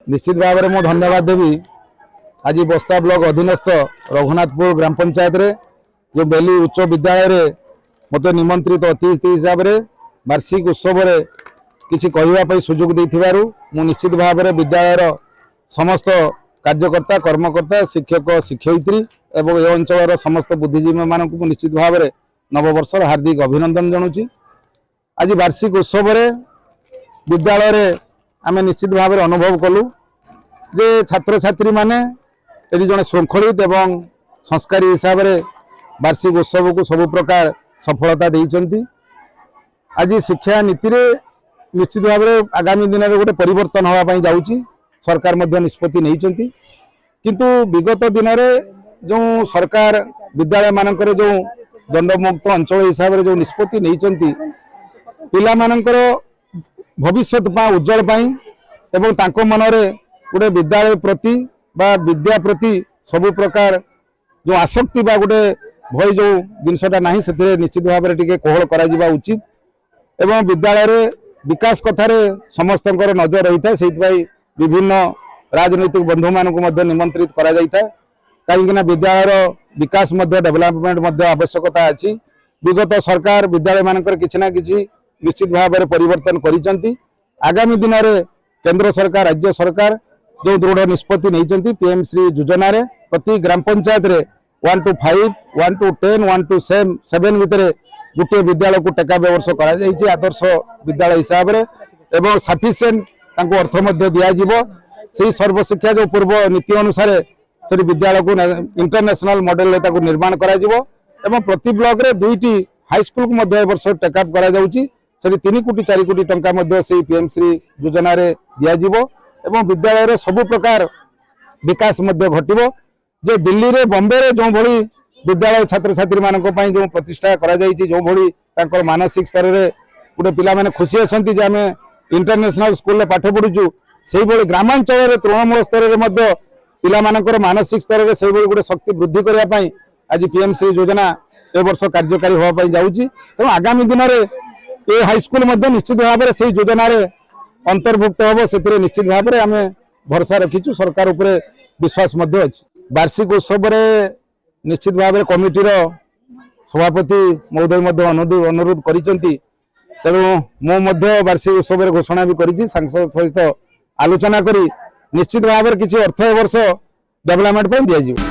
निश्चित भाव में धन्यवाद देवी आज बस्ता ब्लॉक अधीनस्थ रघुनाथपुर ग्राम पंचायत रे जो बेली उच्च विद्यालय मत निमंत्रित अतिथि हिसाब से वार्षिक उत्सव किसी कहवाई सुजोग देथिबारु मु निश्चित भाव में विद्यालय समस्त कार्यकर्ता कर्मकर्ता शिक्षक शिक्षयित्री एवं ए अंचल समस्त बुद्धिजीवी मानक निश्चित भाव में नववर्ष हार्दिक अभिनंदन जनाऊँ। आज वार्षिक उत्सव विद्यालय आम निश्चित भाव में अनुभव कलु जे छात्र छात्री माने जड़े श्रृंखलित एवं संस्कारी हिसाब से वार्षिक उत्सव को सब प्रकार सफलता देइचंती। आज शिक्षा नीति रे निश्चित भाव में आगामी दिन में गोटे परिवर्तन होगापाई जाऊँगी सरकार मध्य निष्पत्ति नहीं किंतु विगत दिन में जो सरकार विद्यालय मानक जो दंडमुक्त अंचल हिसाब से जो निष्पत्ति नहीं पिला मानकर भविष्य उज्जवल एवं तांको मनरे गोटे विद्यालय प्रति बा विद्या प्रति सबु प्रकार जो आसक्ति बा गोटे भय जो जिनसटा नहीं से निश्चित भाव में टिके कोहल करा उचित एवं विद्यालय विकास कथार समस्त नजर रही है से विभिन्न राजनैतिक बंधु मानक निमंत्रित करा कहीं विद्यालय विकास डेवलपमेंट आवश्यकता अच्छी विगत सरकार विद्यालय मानकर किसी ना किसी निश्चित भाव में परिवर्तन करिसेंती। आगामी दिन में केंद्र सरकार राज्य सरकार जो दृढ़ निष्पत्ति नहीं पीएम श्री योजना रे प्रति ग्राम पंचायत रे 1 to 5 1 to 10 1 to 7 भितर गोटे विद्यालय को टेका व्यवस्था करा आदर्श विद्यालय हिसाब से एवं सफिशिएंट अर्थ दि सर्वशिक्षा जो पूर्व नीति अनुसार से विद्यालय को इंटरनेशनल मॉडल निर्माण करा प्रति ब्लॉक रे 2टी हाईस्कूल को वर्ष टेकअप करा 3 कोटी 4 कोटी टंका से पीएम श्री योजना रे दिया एवं विद्यालय सबु प्रकार विकास घटिबो जे दिल्ली रे बॉम्बे रे जो भली विद्यालय छात्र छात्री मानक पई जो प्रतिष्ठा करा जायछि जो भली तांकर मानसिक स्तर रे गुटे पिला माने खुशी अछंती जे आमे इंटरनेशनल स्कूल रे पाठ पढुछु सेही भली ग्रामांचल रे तृणमूल स्तर रे मध्य पिला मानकर मानसिक स्तर रे सेही भली गुटे शक्ति वृद्धि करिया पई आज पीएम श्री योजना ए वर्ष कार्यकारी होवा पई जाउछि तेणु आगामी दिन रे ए हाई स्कूल मध्य निश्चित भाव में से योजना रे अंतर्भुक्त हम से निश्चित भाव में आम भरोसा रखीचु सरकार उपरे विश्वास अच्छी। वार्षिक उत्सव निश्चित भाव में कमिटीर सभापति महोदय अनुरोध करिसेंती तेणु मु वार्षिक उत्सव घोषणा भी करी सांसद सहित आलोचना करी निश्चित भाव में किसी अर्थ वर्ष डेवलपमेंट दिया।